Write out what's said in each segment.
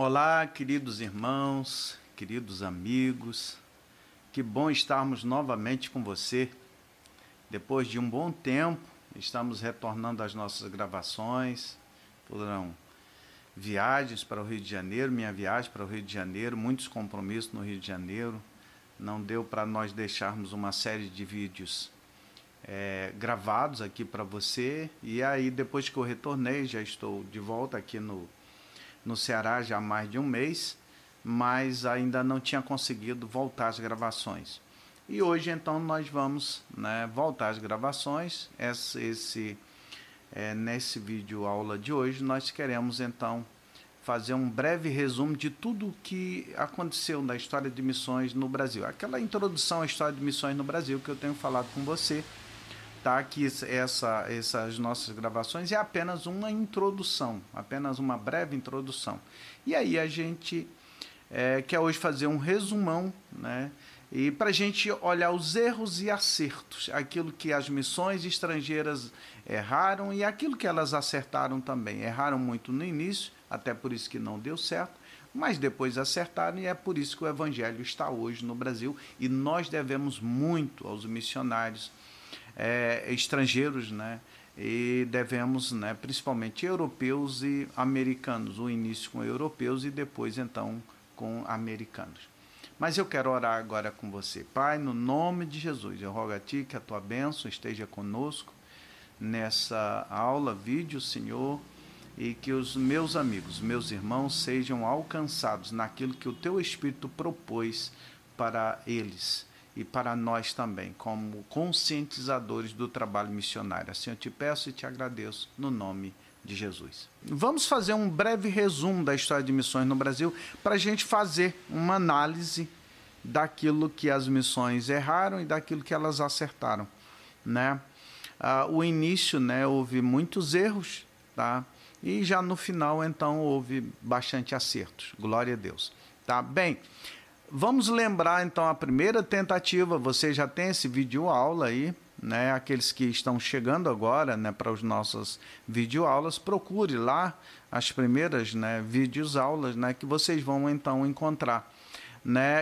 Olá, queridos irmãos, queridos amigos, que bom estarmos novamente com você. Depois de um bom tempo, estamos retornando às nossas gravações. Foram viagens para o Rio de Janeiro, minha viagem para o Rio de Janeiro, muitos compromissos no Rio de Janeiro. Não deu para nós deixarmos uma série de vídeos gravados aqui para você. E aí, depois que eu retornei, já estou de volta aqui no Ceará já há mais de um mês, mas ainda não tinha conseguido voltar às gravações. E hoje, então, nós vamos voltar às gravações. Nesse vídeo aula de hoje, nós queremos, então, fazer um breve resumo de tudo o que aconteceu na história de missões no Brasil. Aquela introdução à história de missões no Brasil que eu tenho falado com você, tá? Que essas nossas gravações é apenas uma introdução, apenas uma breve introdução. E aí a gente quer hoje fazer um resumão, né? E para a gente olhar os erros e acertos, aquilo que as missões estrangeiras erraram e aquilo que elas acertaram também. Erraram muito no início, até por isso que não deu certo, mas depois acertaram, e é por isso que o Evangelho está hoje no Brasil, e nós devemos muito aos missionários estrangeiros, né? E devemos, principalmente europeus e americanos, o início com europeus e depois então com americanos. Mas eu quero orar agora com você. Pai, no nome de Jesus, eu rogo a Ti que a Tua bênção esteja conosco nessa aula, vídeo, Senhor, e que os meus amigos, meus irmãos sejam alcançados naquilo que o Teu Espírito propôs para eles e para nós também, como conscientizadores do trabalho missionário. Assim eu te peço e te agradeço, no nome de Jesus. Vamos fazer um breve resumo da história de missões no Brasil para a gente fazer uma análise daquilo que as missões erraram e daquilo que elas acertaram, né? O início, houve muitos erros, tá? E já no final, então, houve bastante acertos. Glória a Deus. Tá bem? Vamos lembrar, então, a primeira tentativa. Você já tem esse vídeo aula aí, né? Aqueles que estão chegando agora, para as nossas videoaulas, procure lá as primeiras, vídeos aulas, que vocês vão então encontrar,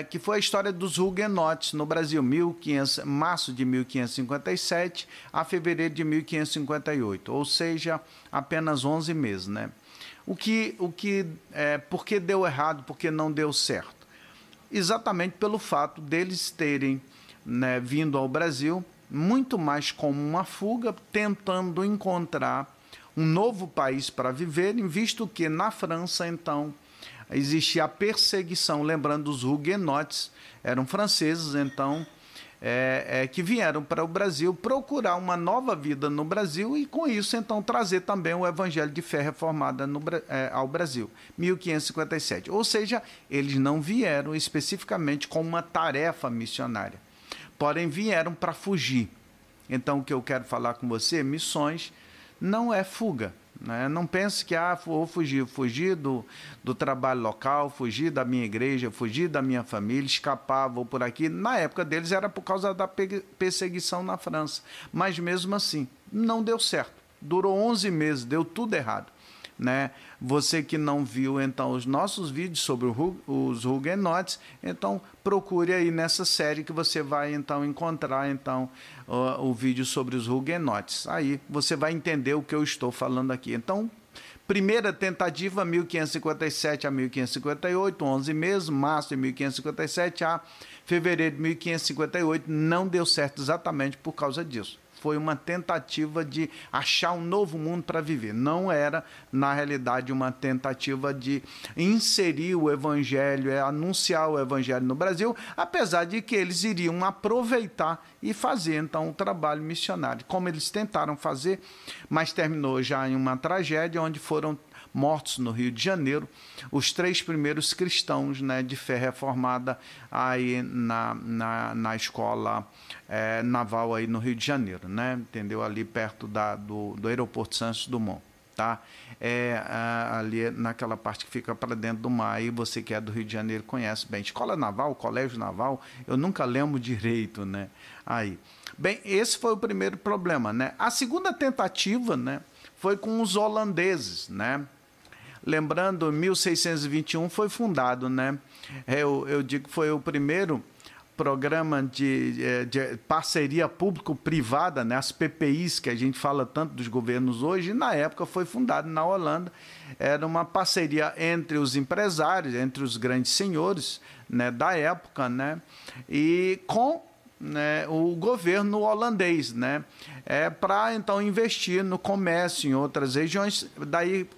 que foi a história dos huguenotes no Brasil, março de 1557 a fevereiro de 1558, ou seja, apenas 11 meses, por que deu errado, por que não deu certo? Exatamente pelo fato deles terem vindo ao Brasil muito mais como uma fuga, tentando encontrar um novo país para viverem, visto que na França, então, existia a perseguição. Lembrando, os huguenotes eram franceses, então, que vieram para o Brasil procurar uma nova vida no Brasil e, com isso, então, trazer também o Evangelho de Fé Reformada ao Brasil, 1557. Ou seja, eles não vieram especificamente com uma tarefa missionária, porém vieram para fugir. Então, o que eu quero falar com você, missões não é fuga. Não pense que vou fugir do trabalho local, fugir da minha igreja, fugir da minha família, escapar, vou por aqui. Na época deles era por causa da perseguição na França, mas mesmo assim não deu certo, durou 11 meses, deu tudo errado, Você que não viu então os nossos vídeos sobre os huguenotes, então procure aí nessa série que você vai então encontrar então o vídeo sobre os huguenotes. Aí você vai entender o que eu estou falando aqui. Então, primeira tentativa, 1557 a 1558, 11 meses, março de 1557 a fevereiro de 1558, não deu certo exatamente por causa disso. Foi uma tentativa de achar um novo mundo para viver. Não era, na realidade, uma tentativa de inserir o Evangelho, anunciar o Evangelho no Brasil, apesar de que eles iriam aproveitar e fazer, então, um trabalho missionário, como eles tentaram fazer, mas terminou já em uma tragédia, onde foram mortos no Rio de Janeiro os 3 primeiros cristãos de fé reformada aí na escola naval aí no Rio de Janeiro, entendeu? Ali perto do aeroporto Santos Dumont, tá? Ali naquela parte que fica para dentro do mar, aí você que é do Rio de Janeiro conhece bem. Escola Naval, Colégio Naval, eu nunca lembro direito, Aí. Bem, esse foi o primeiro problema, A segunda tentativa, foi com os holandeses, lembrando, 1621 foi fundado, né? Eu digo que foi o primeiro programa de parceria público-privada, né? As PPIs, que a gente fala tanto dos governos hoje, na época foi fundado na Holanda. Era uma parceria entre os empresários, entre os grandes senhores, né, da época, né, e com, né, o governo holandês, né, para então investir no comércio em outras regiões. Daí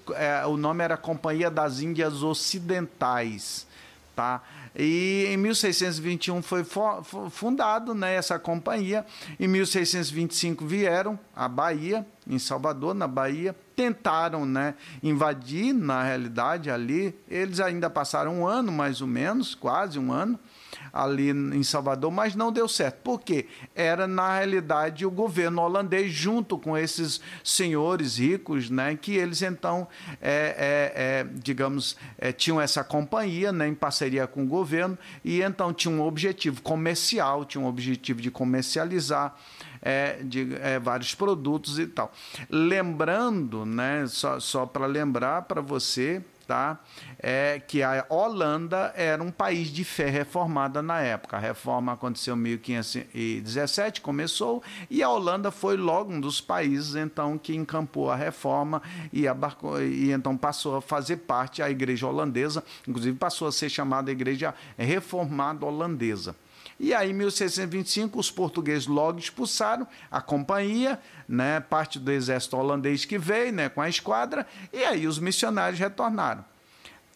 o nome era Companhia das Índias Ocidentais, tá? E em 1621 foi fundado, né, essa companhia. Em 1625 vieram à Bahia, em Salvador, na Bahia, tentaram, né, invadir, na realidade, ali. Eles ainda passaram um ano, mais ou menos, quase um ano, ali em Salvador, mas não deu certo. Por quê? Era, na realidade, o governo holandês, junto com esses senhores ricos, né, que eles, então, digamos, tinham essa companhia, né, em parceria com o governo, e, então, tinha um objetivo comercial, tinha um objetivo de comercializar vários produtos e tal. Lembrando, né, só para lembrar para você, tá, que a Holanda era um país de fé reformada na época. A reforma aconteceu em 1517, começou, e a Holanda foi logo um dos países, então, que encampou a reforma e então passou a fazer parte da igreja holandesa, inclusive passou a ser chamada Igreja Reformada Holandesa. E aí, em 1625, os portugueses logo expulsaram a companhia, né, parte do exército holandês que veio, né, com a esquadra, e aí os missionários retornaram.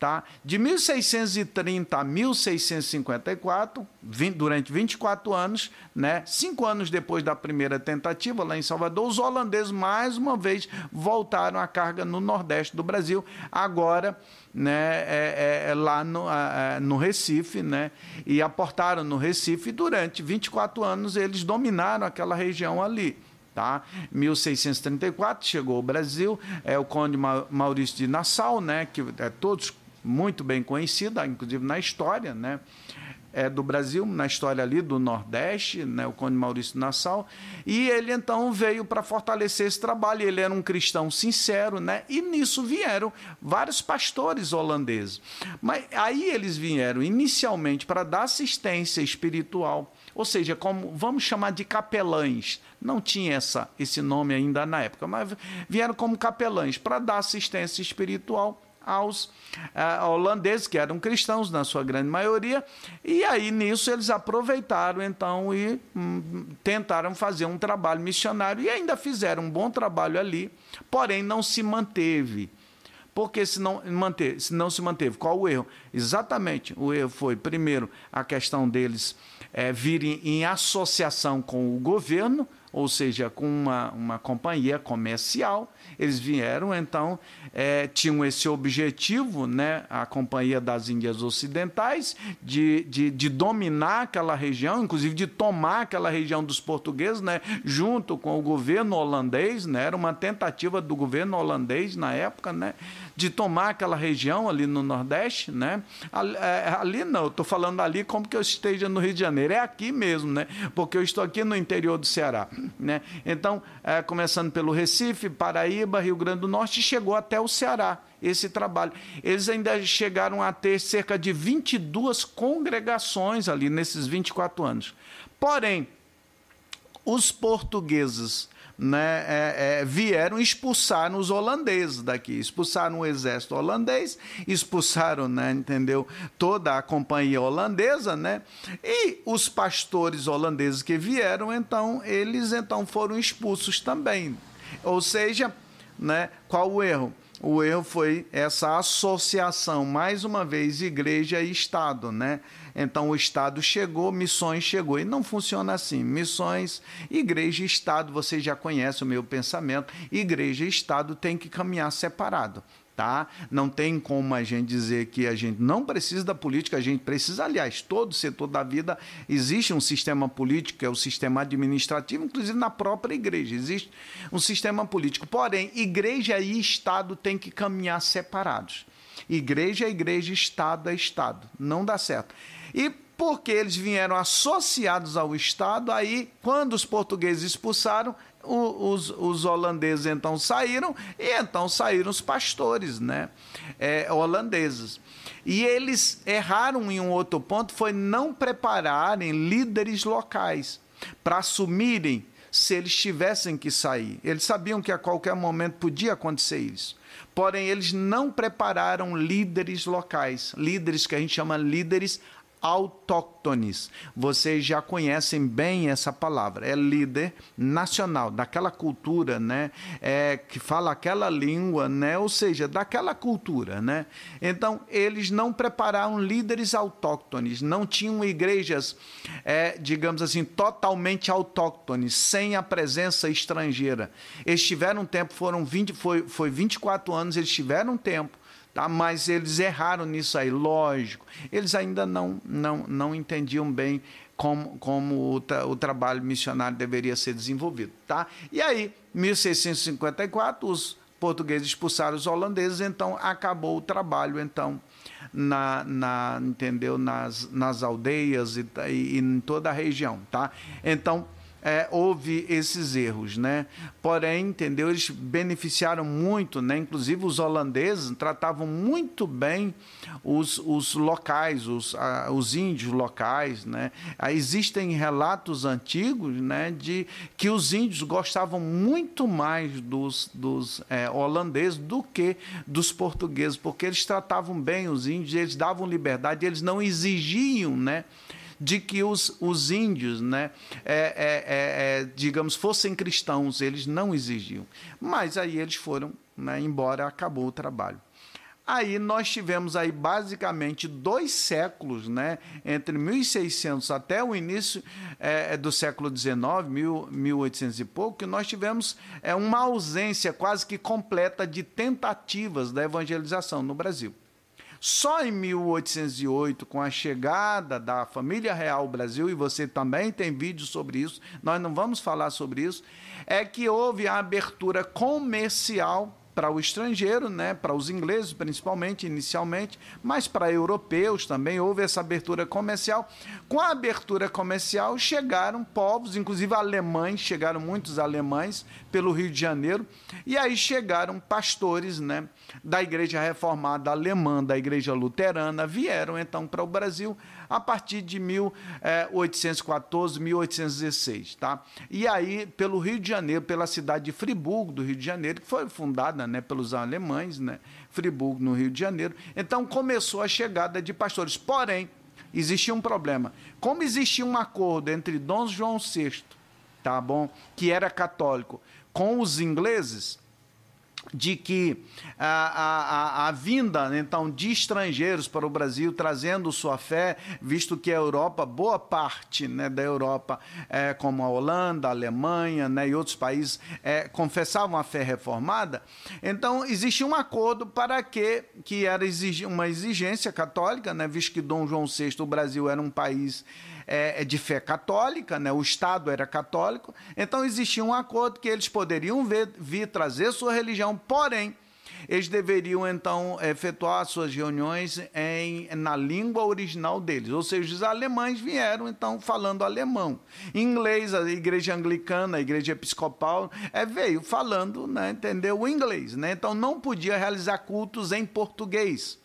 Tá? De 1630 a 1654, durante 24 anos, né, 5 anos depois da primeira tentativa, lá em Salvador, os holandeses, mais uma vez, voltaram à carga no Nordeste do Brasil, agora, né, lá no Recife, né, e aportaram no Recife, e durante 24 anos eles dominaram aquela região ali. Tá? 1634 chegou ao Brasil, o conde Maurício de Nassau, né, que todos muito bem conhecida, inclusive na história, né, do Brasil, na história ali do Nordeste, né, o conde Maurício de Nassau, e ele então veio para fortalecer esse trabalho. Ele era um cristão sincero, né, e nisso vieram vários pastores holandeses. Mas aí eles vieram inicialmente para dar assistência espiritual, ou seja, como vamos chamar de capelães. Não tinha esse nome ainda na época, mas vieram como capelães para dar assistência espiritual aos holandeses, que eram cristãos na sua grande maioria, e aí nisso eles aproveitaram então e tentaram fazer um trabalho missionário, e ainda fizeram um bom trabalho ali, porém não se manteve. Porque se não se manteve, qual o erro? Exatamente, o erro foi, primeiro, a questão deles virem em associação com o governo, ou seja, com uma companhia comercial. Eles vieram, então, tinham esse objetivo, né, a Companhia das Índias Ocidentais, de dominar aquela região, inclusive de tomar aquela região dos portugueses, né, junto com o governo holandês, né, era uma tentativa do governo holandês na época, né, de tomar aquela região ali no Nordeste, né? Ali não, eu estou falando ali como que eu esteja no Rio de Janeiro, é aqui mesmo, né? Porque eu estou aqui no interior do Ceará, né? Então, começando pelo Recife, Paraíba, Rio Grande do Norte, chegou até o Ceará esse trabalho. Eles ainda chegaram a ter cerca de 22 congregações ali nesses 24 anos. Porém, os portugueses, né, vieram e expulsaram os holandeses daqui, expulsaram o exército holandês, expulsaram, né, entendeu, toda a companhia holandesa, né, e os pastores holandeses que vieram, então, eles então foram expulsos também. Ou seja, né, qual o erro? O erro foi essa associação, mais uma vez, igreja e Estado, né? Então, o Estado chegou, missões chegou, e não funciona assim. Missões, igreja e Estado, você já conhece o meu pensamento, igreja e Estado têm que caminhar separado. Tá? Não tem como a gente dizer que a gente não precisa da política, a gente precisa, aliás, todo setor da vida existe um sistema político, que é o sistema administrativo, inclusive na própria igreja, existe um sistema político. Porém, igreja e Estado têm que caminhar separados. Igreja é igreja, Estado é Estado. Não dá certo. E porque eles vieram associados ao Estado. Aí, quando os portugueses expulsaram, os holandeses então saíram, e então saíram os pastores, né, holandeses. E eles erraram em um outro ponto, foi não prepararem líderes locais para assumirem se eles tivessem que sair. Eles sabiam que a qualquer momento podia acontecer isso. Porém, eles não prepararam líderes locais, líderes que a gente chama líderes autóctones. Vocês já conhecem bem essa palavra, é líder nacional, daquela cultura, né, que fala aquela língua, né, ou seja, daquela cultura, né. Então, eles não prepararam líderes autóctones, não tinham igrejas, digamos assim, totalmente autóctones, sem a presença estrangeira. Eles tiveram tempo, foi 24 anos, eles tiveram tempo, tá? Mas eles erraram nisso aí, lógico. Eles ainda não entendiam bem como o trabalho missionário deveria ser desenvolvido. Tá? E aí, 1654, os portugueses expulsaram os holandeses, então acabou o trabalho, então, entendeu? Nas aldeias e em toda a região. Tá? Então, houve esses erros, né? Porém, entendeu? Eles beneficiaram muito, né? Inclusive os holandeses tratavam muito bem os locais, os índios locais, né? Existem relatos antigos, né, de que os índios gostavam muito mais dos holandeses do que dos portugueses, porque eles tratavam bem os índios, eles davam liberdade, eles não exigiam, né, de que os índios, né, digamos, fossem cristãos, eles não exigiam. Mas aí eles foram, né, embora, acabou o trabalho. Aí nós tivemos aí basicamente 2 séculos, né, entre 1600 até o início do século XIX, 1800 e pouco, que nós tivemos uma ausência quase que completa de tentativas da evangelização no Brasil. Só em 1808, com a chegada da família real ao Brasil, e você também tem vídeo sobre isso, nós não vamos falar sobre isso, é que houve a abertura comercial para o estrangeiro, né, para os ingleses principalmente, inicialmente, mas para europeus também houve essa abertura comercial. Com a abertura comercial chegaram povos, inclusive alemães, chegaram muitos alemães pelo Rio de Janeiro, e aí chegaram pastores, né, da Igreja Reformada Alemã, da Igreja Luterana, vieram então para o Brasil a partir de 1814, 1816, tá? E aí, pelo Rio de Janeiro, pela cidade de Friburgo, do Rio de Janeiro, que foi fundada, né, pelos alemães, né, Friburgo, no Rio de Janeiro, então começou a chegada de pastores. Porém, existia um problema. Como existia um acordo entre Dom João VI, tá bom, que era católico, com os ingleses, de que a vinda, então, de estrangeiros para o Brasil, trazendo sua fé, visto que a Europa, boa parte, né, da Europa, como a Holanda, a Alemanha, né, e outros países, confessavam a fé reformada, então existia um acordo para que era uma exigência católica, né, visto que Dom João VI, o Brasil era um país de fé católica, né? O Estado era católico, então existia um acordo que eles poderiam vir trazer sua religião, porém, eles deveriam, então, efetuar suas reuniões na língua original deles, ou seja, os alemães vieram, então, falando alemão. Em inglês, a igreja anglicana, a igreja episcopal, veio falando, né, entendeu, o inglês, né? Então, não podia realizar cultos em português.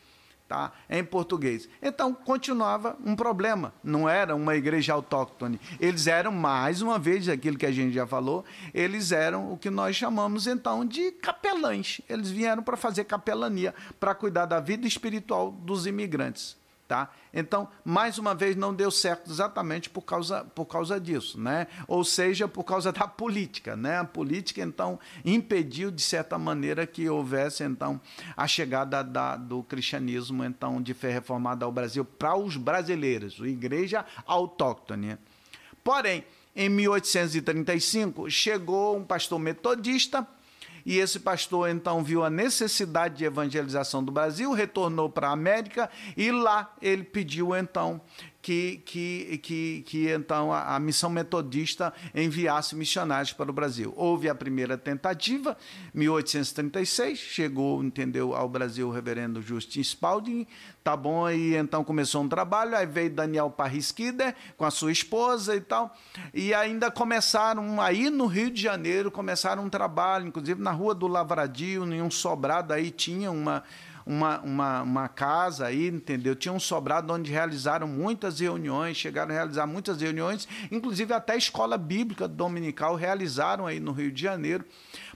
Tá? Em português. Então, continuava um problema. Não era uma igreja autóctone. Eles eram, mais uma vez, aquilo que a gente já falou, eles eram o que nós chamamos, então, de capelães. Eles vieram para fazer capelania, para cuidar da vida espiritual dos imigrantes. Tá? Então, mais uma vez, não deu certo exatamente por causa disso, né? Ou seja, por causa da política, né? A política, então, impediu, de certa maneira, que houvesse, então, a chegada do cristianismo, então, de fé reformada ao Brasil para os brasileiros, a igreja autóctone. Porém, em 1835, chegou um pastor metodista, e esse pastor, então, viu a necessidade de evangelização do Brasil, retornou para a América, e lá ele pediu, então, que então a missão metodista enviasse missionários para o Brasil. Houve a primeira tentativa, 1836, chegou, entendeu, ao Brasil o reverendo Justin Spalding, tá bom, aí então começou um trabalho, aí veio Daniel Parriskider com a sua esposa e tal, e ainda começaram, aí no Rio de Janeiro, começaram um trabalho, inclusive na Rua do Lavradio, em um sobrado, aí tinha uma casa aí, entendeu? Tinha um sobrado onde realizaram muitas reuniões, chegaram a realizar muitas reuniões, inclusive até a escola bíblica dominical realizaram aí no Rio de Janeiro.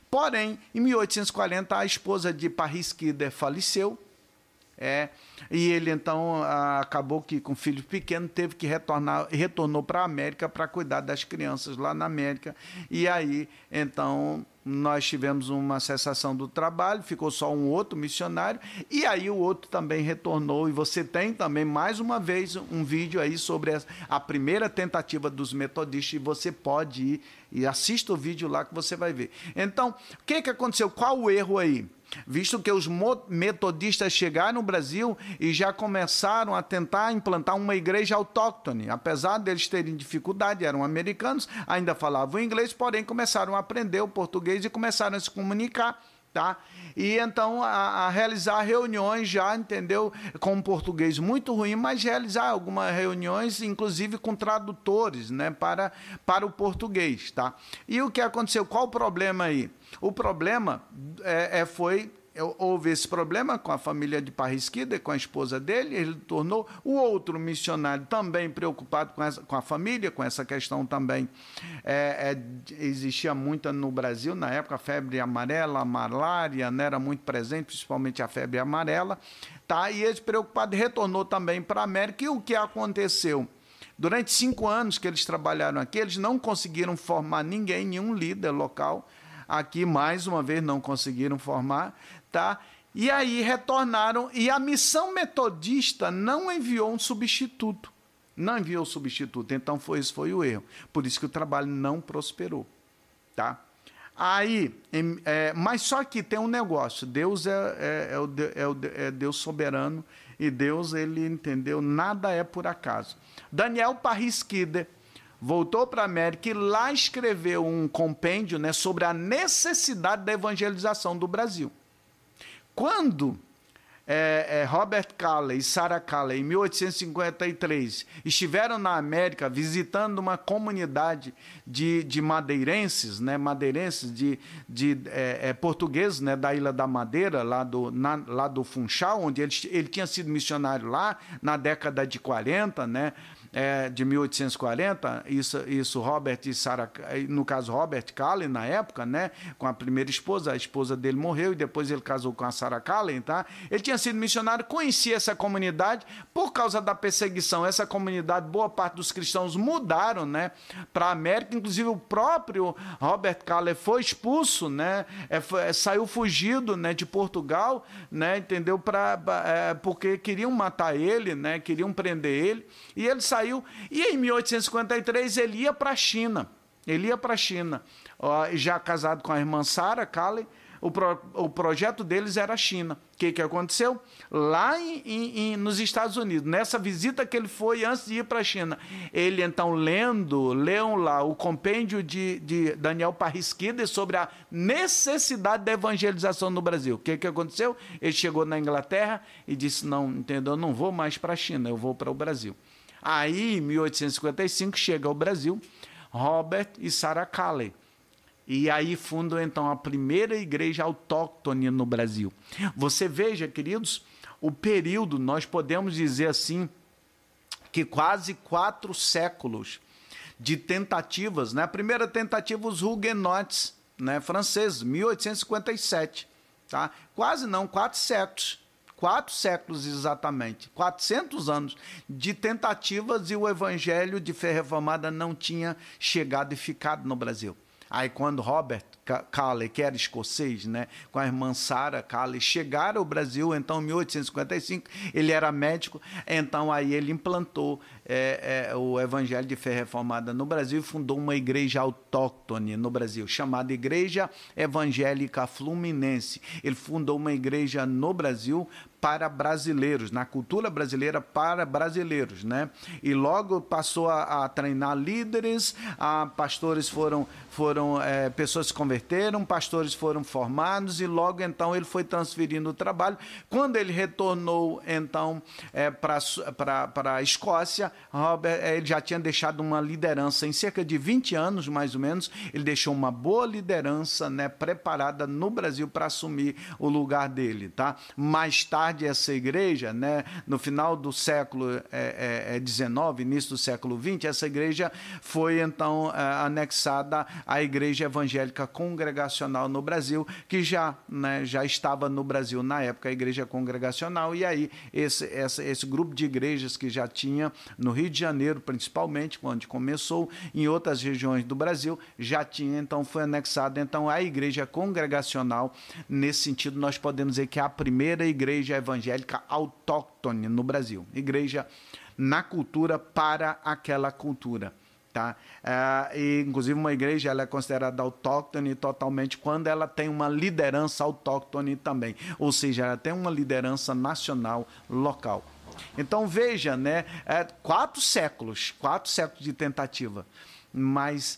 Porém, em 1840, a esposa de Parriskider faleceu, e ele então acabou que com filho pequeno teve que retornou para a América para cuidar das crianças lá na América, e aí então nós tivemos uma cessação do trabalho, ficou só um outro missionário, e aí o outro também retornou, e você tem também mais uma vez um vídeo aí sobre a primeira tentativa dos metodistas, e você pode ir e assista o vídeo lá que você vai ver. Então, o que aconteceu? Qual o erro aí? Visto que os metodistas chegaram no Brasil e já começaram a tentar implantar uma igreja autóctone, apesar deles terem dificuldade, eram americanos, ainda falavam inglês, porém começaram a aprender o português e começaram a se comunicar, tá? E então a realizar reuniões já, entendeu, com um português muito ruim, mas realizar algumas reuniões, inclusive com tradutores, né, para o português, tá? E o que aconteceu? Qual o problema aí? O problema houve esse problema com a família de Parriskider, com a esposa dele, ele tornou o outro missionário também preocupado com a família, com essa questão também. Existia muita no Brasil, na época, a febre amarela, a malária, né, era muito presente, principalmente a febre amarela, tá? E ele preocupado retornou também para a América. E o que aconteceu? Durante 5 anos que eles trabalharam aqui, eles não conseguiram formar ninguém, nenhum líder local. Aqui, mais uma vez, não conseguiram formar, tá? E aí retornaram, e a missão metodista não enviou um substituto. Não enviou substituto, então esse foi o erro. Por isso que o trabalho não prosperou, tá? Aí, mas só que tem um negócio, Deus é Deus soberano, e Deus, ele entendeu, nada é por acaso. Daniel Parriskider voltou para a América e lá escreveu um compêndio, né, sobre a necessidade da evangelização do Brasil. Quando Robert Calley e Sarah Calley, em 1853, estiveram na América visitando uma comunidade de madeirenses, né, portugueses, né, da Ilha da Madeira, lá do Funchal, onde ele tinha sido missionário lá na década de 40, né, de 1840, isso Robert e Sarah, no caso Robert Calley, na época, né, com a primeira esposa, a esposa dele morreu e depois ele casou com a Sarah Calley, tá? Ele tinha sido missionário, conhecia essa comunidade, por causa da perseguição, essa comunidade, boa parte dos cristãos mudaram, né, para a América, inclusive o próprio Robert Calley foi expulso, né, saiu fugido, né, de Portugal, né, entendeu, porque queriam matar ele, né, queriam prender ele, e ele saiu, e em 1853 ele ia para a China, já casado com a irmã Sarah Calley. O projeto deles era a China. O que aconteceu? Lá nos Estados Unidos, nessa visita que ele foi antes de ir para a China, ele então leu lá o compêndio de Daniel Parriskider sobre a necessidade da evangelização no Brasil. O que aconteceu? Ele chegou na Inglaterra e disse, não, entendeu? Eu não vou mais para a China, eu vou para o Brasil. Aí, em 1855, chega ao Brasil Robert e Sarah Calley. E aí fundam, então, a primeira igreja autóctone no Brasil. Você veja, queridos, o período, nós podemos dizer assim, que quase 4 séculos de tentativas, né? A primeira tentativa, os huguenotes, né, franceses, 1857. Tá? Quase não, 4 séculos. 4 séculos exatamente, 400 anos de tentativas, e o evangelho de fé reformada não tinha chegado e ficado no Brasil. Aí quando Robert Calley, que era escocês, né, com a irmã Sarah Calley, chegaram ao Brasil, então em 1855, ele era médico, então aí ele implantou o Evangelho de Fé Reformada no Brasil e fundou uma igreja autóctone no Brasil, chamada Igreja Evangélica Fluminense. Ele fundou uma igreja no Brasil para brasileiros, na cultura brasileira para brasileiros, né? E logo passou a treinar líderes, pastores pessoas se converteram, pastores foram formados e logo então ele foi transferindo o trabalho. Quando ele retornou então para a Escócia, ele já tinha deixado uma liderança em cerca de 20 anos, mais ou menos, ele deixou uma boa liderança, né, preparada no Brasil para assumir o lugar dele, tá? Mais tarde essa igreja, né, no final do século XIX, início do século XX, essa igreja foi então anexada à Igreja Evangélica Congregacional no Brasil, que já estava no Brasil na época, a Igreja Congregacional, e aí esse grupo de igrejas que já tinha no Rio de Janeiro, principalmente, onde começou, em outras regiões do Brasil, já tinha, então foi anexada então à Igreja Congregacional. Nesse sentido, nós podemos dizer que é a primeira igreja evangélica autóctone no Brasil, igreja na cultura para aquela cultura, tá? E, inclusive, uma igreja ela é considerada autóctone totalmente quando ela tem uma liderança autóctone também, ou seja, ela tem uma liderança nacional local. Então veja, né, 4 séculos de tentativa, mas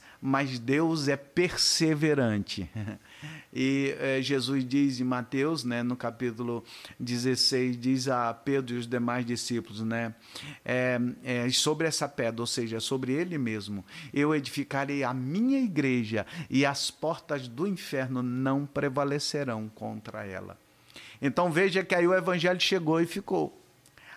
Deus é perseverante. E Jesus diz em Mateus, né, no capítulo 16, diz a Pedro e os demais discípulos, né, sobre essa pedra, ou seja, sobre ele mesmo, eu edificarei a minha igreja e as portas do inferno não prevalecerão contra ela. Então veja que aí o evangelho chegou e ficou.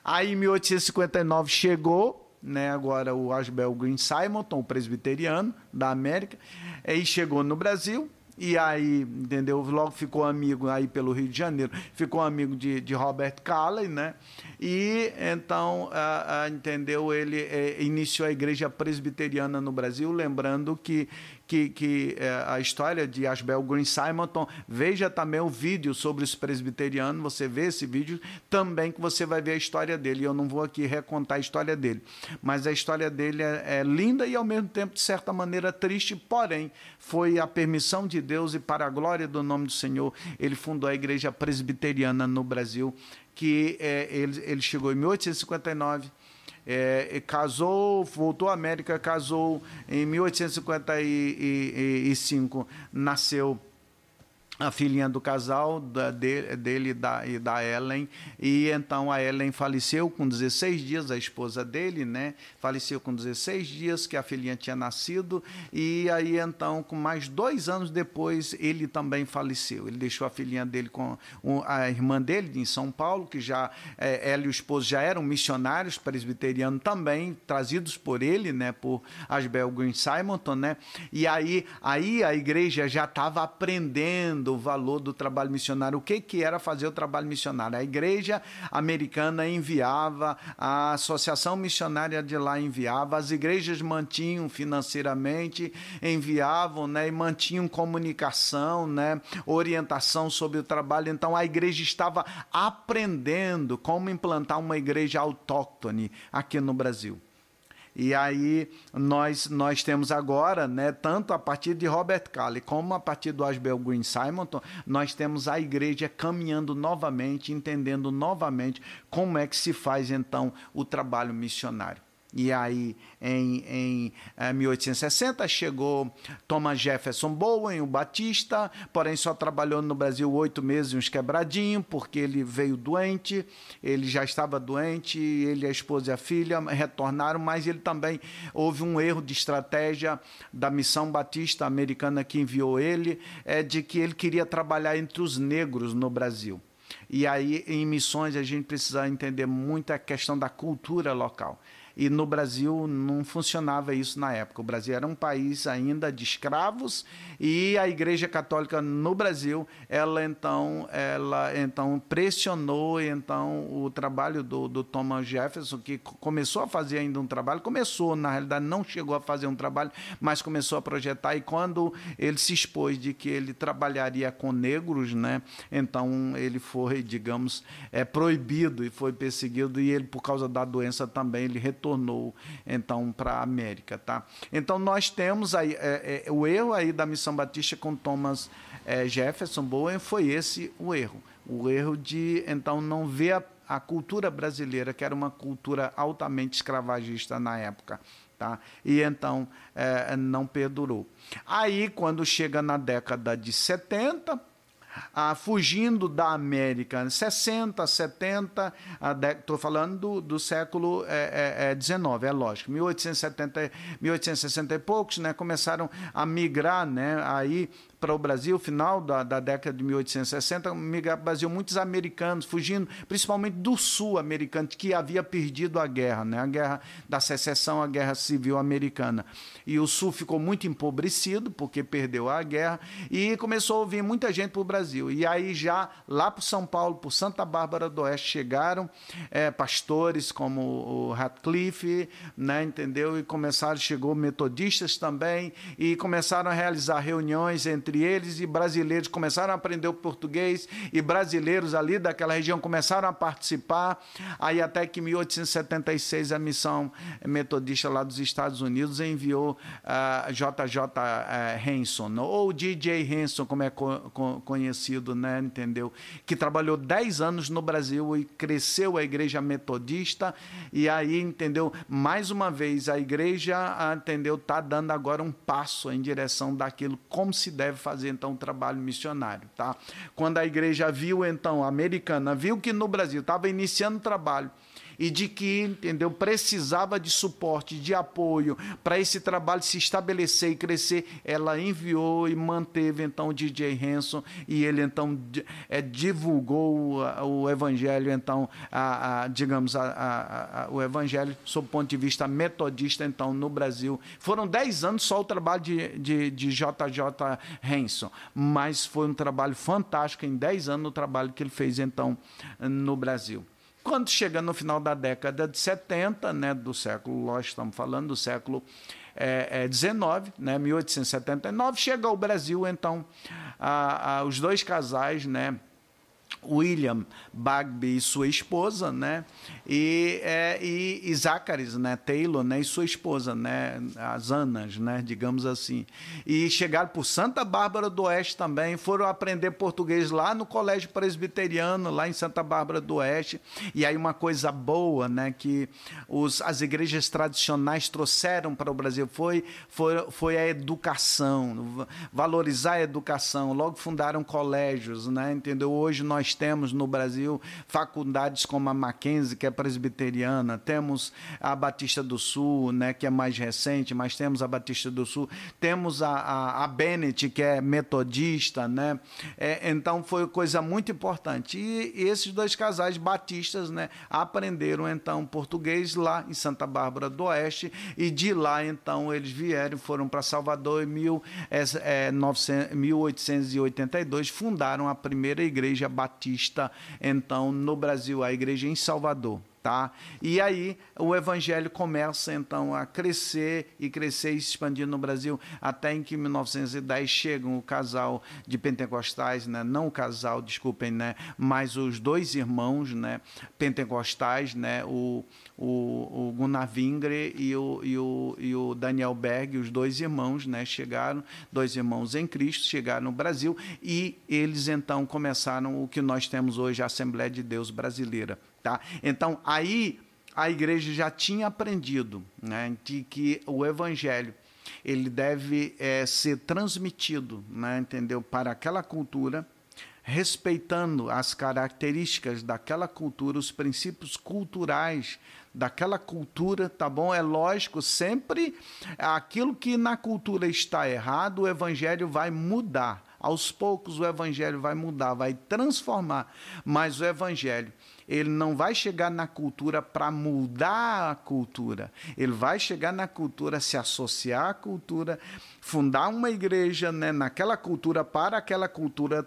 Aí em 1859 chegou, né, agora o Ashbel Green Simonton, o presbiteriano da América, e chegou no Brasil. E aí, entendeu? Logo ficou amigo aí pelo Rio de Janeiro, ficou amigo de Robert Calley, né? E então, entendeu? Ele iniciou a igreja presbiteriana no Brasil, lembrando que a história de Ashbel Green Simonton, veja também o vídeo sobre os presbiterianos, você vê esse vídeo também que você vai ver a história dele. Eu não vou aqui recontar a história dele, mas a história dele é linda e ao mesmo tempo, de certa maneira, triste, porém, foi a permissão de Deus e para a glória do nome do Senhor, ele fundou a igreja presbiteriana no Brasil, que ele chegou em 1859, casou, voltou à América, casou em 1855, nasceu a filhinha do casal, dele e da Ellen, e então a Ellen faleceu com 16 dias, a esposa dele, né? Faleceu com 16 dias que a filhinha tinha nascido, e aí então, com mais 2 anos depois, ele também faleceu. Ele deixou a filhinha dele com a irmã dele, em São Paulo, que já, ela e o esposo já eram missionários presbiterianos também, trazidos por ele, né? Por Ashbel Green Simonton, né? E aí a igreja já estava aprendendo o valor do trabalho missionário, o que era fazer o trabalho missionário. A igreja americana enviava, a associação missionária de lá enviava, as igrejas mantinham financeiramente, enviavam, né, e mantinham comunicação, né, orientação sobre o trabalho. Então a igreja estava aprendendo como implantar uma igreja autóctone aqui no Brasil. E aí nós temos agora, né, tanto a partir de Robert Calley como a partir do Ashbel Green Simonton, nós temos a igreja caminhando novamente, entendendo novamente como é que se faz então o trabalho missionário. E aí, em 1860, chegou Thomas Jefferson Bowen, o Batista, porém só trabalhou no Brasil 8 meses e uns quebradinhos, porque ele veio doente, ele já estava doente, ele, a esposa e a filha retornaram, mas ele também, houve um erro de estratégia da missão batista americana que enviou ele, de que ele queria trabalhar entre os negros no Brasil. E aí, em missões, a gente precisa entender muito a questão da cultura local. E no Brasil não funcionava isso na época. O Brasil era um país ainda de escravos e a Igreja Católica no Brasil, ela então pressionou então o trabalho do Thomas Jefferson, que começou a fazer ainda um trabalho, na realidade não chegou a fazer um trabalho, mas começou a projetar, e quando ele se expôs de que ele trabalharia com negros, né, então ele foi, digamos, proibido e foi perseguido, e ele, por causa da doença também, ele retornou retornou então para a América, tá? Então nós temos aí o erro aí da Missão Batista com Thomas Jefferson Bowen foi esse o erro de então não ver a cultura brasileira, que era uma cultura altamente escravagista na época, tá? E então não perdurou. Aí, quando chega na década de 70, fugindo da América, 60, 70, estou falando do século XIX, é lógico, 1870, 1860 e poucos, né, começaram a migrar, né, aí para o Brasil, final da década de 1860, migrar para o Brasil, muitos americanos fugindo, principalmente do sul americano, que havia perdido a guerra, né? A guerra da secessão, a guerra civil americana. E o sul ficou muito empobrecido, porque perdeu a guerra, e começou a vir muita gente para o Brasil. E aí já lá para São Paulo, por Santa Bárbara do Oeste, chegaram pastores como o Radcliffe, né, entendeu? E chegou metodistas também, e começaram a realizar reuniões entre eles, e brasileiros começaram a aprender o português, e brasileiros ali daquela região começaram a participar, aí até que em 1876 a missão metodista lá dos Estados Unidos enviou J.J. Hanson, ou D.J. Hanson, como é conhecido, né, entendeu? Que trabalhou 10 anos no Brasil e cresceu a igreja metodista, e aí, entendeu? Mais uma vez, a igreja, entendeu? Está dando agora um passo em direção daquilo, como se deve fazer, então, um trabalho missionário, tá? Quando a igreja viu, então, a americana, viu que no Brasil estava iniciando o trabalho, e de que, entendeu, precisava de suporte, de apoio para esse trabalho se estabelecer e crescer, ela enviou e manteve então o D.J. Hanson, e ele então divulgou o evangelho, então digamos o evangelho sob o ponto de vista metodista, então, no Brasil. Foram 10 anos só o trabalho de J.J. Hanson, mas foi um trabalho fantástico, em 10 anos o trabalho que ele fez então no Brasil. Quando chega no final da década de 70, né, do século, lógico, estamos falando do século XIX, né, 1879, chega ao Brasil, então, os dois casais, né, William Bagby e sua esposa, né, e Zachary, né, Taylor, né, e sua esposa, né, as Anas, né, digamos assim, e chegaram por Santa Bárbara do Oeste também, foram aprender português lá no Colégio Presbiteriano, lá em Santa Bárbara do Oeste. E aí uma coisa boa, né, que as igrejas tradicionais trouxeram para o Brasil foi a educação, valorizar a educação. Logo fundaram colégios, né, entendeu? Hoje nós temos no Brasil faculdades como a Mackenzie, que é presbiteriana, temos a Batista do Sul, né, que é mais recente, mas temos a Batista do Sul, temos a Bennett, que é metodista, né? Então foi coisa muito importante. E esses dois casais batistas, né, aprenderam então português lá em Santa Bárbara do Oeste, e de lá então eles vieram, foram para Salvador em 1882, fundaram a primeira igreja batista então no Brasil, a igreja em Salvador. Tá? E aí o evangelho começa então a crescer e se expandir no Brasil, até em que em 1910 chegam o casal de pentecostais, né? Não o casal, desculpem, né? Mas os dois irmãos, né, pentecostais, né? O Gunnar Wingre e o Daniel Berg, os dois irmãos, né, chegaram, dois irmãos em Cristo, chegaram no Brasil, e eles então começaram o que nós temos hoje, a Assembleia de Deus Brasileira. Tá? Então, aí a igreja já tinha aprendido, né, de que o evangelho ele deve ser transmitido, né, entendeu, para aquela cultura, respeitando as características daquela cultura, os princípios culturais daquela cultura, tá bom? É lógico, sempre aquilo que na cultura está errado, o evangelho vai mudar. Aos poucos o evangelho vai mudar, vai transformar, mas o evangelho, ele não vai chegar na cultura para mudar a cultura, ele vai chegar na cultura, se associar à cultura, fundar uma igreja, né, naquela cultura, para aquela cultura,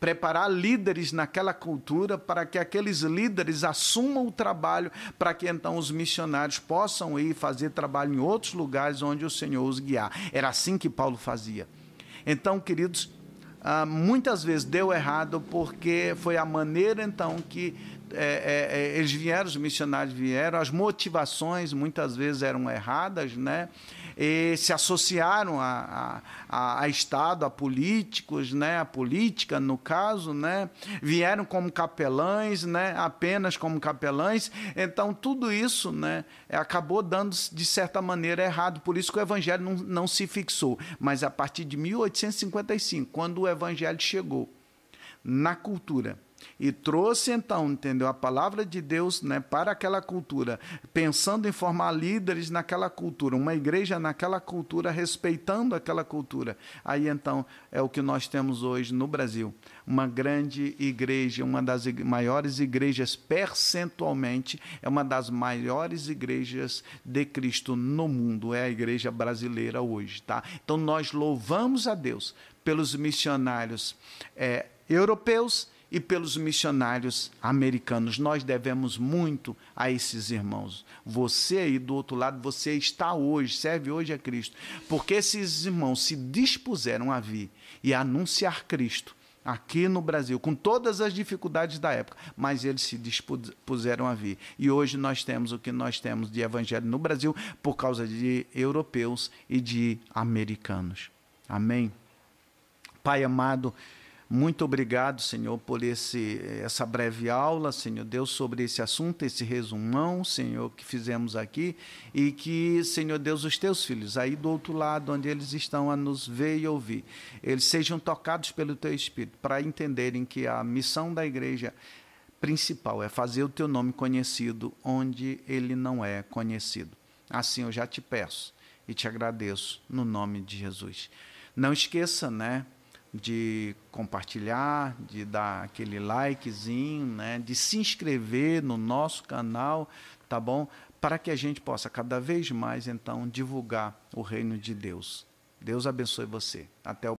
preparar líderes naquela cultura, para que aqueles líderes assumam o trabalho, para que então os missionários possam ir fazer trabalho em outros lugares onde o Senhor os guiar. Era assim que Paulo fazia. Então, queridos, muitas vezes deu errado porque foi a maneira então que eles vieram, os missionários vieram, as motivações muitas vezes eram erradas, né? E se associaram a Estado, a políticos, né? A política, no caso, né? Vieram como capelães, né? Apenas como capelães. Então, tudo isso, né? Acabou dando, de certa maneira, errado. Por isso que o Evangelho não se fixou. Mas a partir de 1855, quando o Evangelho chegou na cultura e trouxe, então, entendeu, a palavra de Deus, né, para aquela cultura, pensando em formar líderes naquela cultura, uma igreja naquela cultura, respeitando aquela cultura. Aí, então, é o que nós temos hoje no Brasil. Uma grande igreja, uma das maiores igrejas percentualmente, é uma das maiores igrejas de Cristo no mundo, é a igreja brasileira hoje, tá? Então, nós louvamos a Deus pelos missionários europeus e pelos missionários americanos. Nós devemos muito a esses irmãos. Você aí do outro lado, você está hoje, serve hoje a Cristo, porque esses irmãos se dispuseram a vir e a anunciar Cristo aqui no Brasil, com todas as dificuldades da época, mas eles se dispuseram a vir. E hoje nós temos o que nós temos de evangelho no Brasil por causa de europeus e de americanos. Amém? Pai amado, muito obrigado, Senhor, por essa breve aula, Senhor Deus, sobre esse assunto, esse resumão, Senhor, que fizemos aqui, e que, Senhor Deus, os teus filhos, aí do outro lado, onde eles estão a nos ver e ouvir, eles sejam tocados pelo teu Espírito, para entenderem que a missão da igreja principal é fazer o teu nome conhecido onde ele não é conhecido. Assim eu já te peço e te agradeço, no nome de Jesus. Não esqueça, né, de compartilhar, de dar aquele likezinho, né, de se inscrever no nosso canal, tá bom? Para que a gente possa cada vez mais, então, divulgar o reino de Deus. Deus abençoe você. Até o